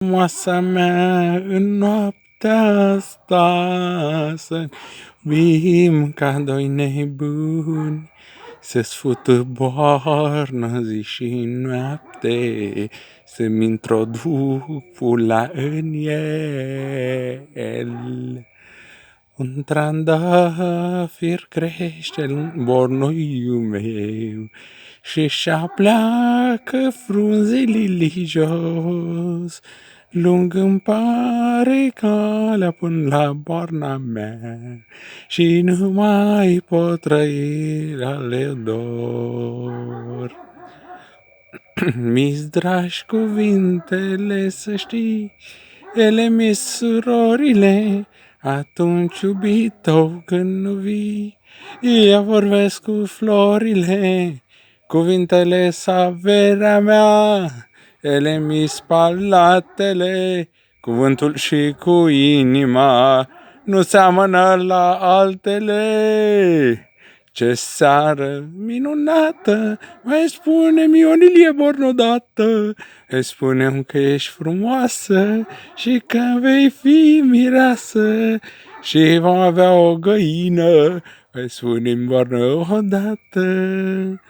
Frumoasa mea, în noaptea asta să bim ca doi nebuni, să sfută boarnă zi și noapte, să-mi introduc pula în el. Un trandafir crește în bornoiul meu și-și apleacă frunzelile jos. Lung îmi pare calea până la boarna mea și nu mai pot trăi ale dor. Mi-s dragi cuvintele, să știi, ele mi surorile, atunci iubito când nu vii, eu vorbesc cu florile, cuvintele s-averea mea, ele mi spalatele, cuvântul și cu inima nu seamănă la altele. Ce seară minunată, mai spune-mi Ionilie Born odată, îi spune-mi că ești frumoasă și că vei fi mireasă și vom avea o găină, îi spune-mi Bornă odată.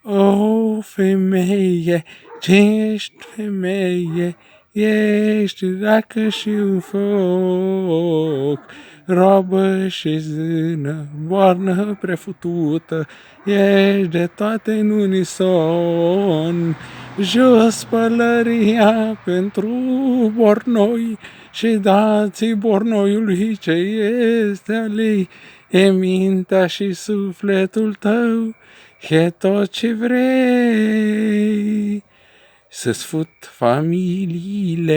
O, femeie, ce ești femeie, ești dracă și un foc, roabă și zână, boarnă prefutută, ești de toate în unison. Jos pălăria pentru bornoi și dați-i bornoiului ce este al ei, e mintea și sufletul tău, e tot ce vrei, să-ți fut familiile.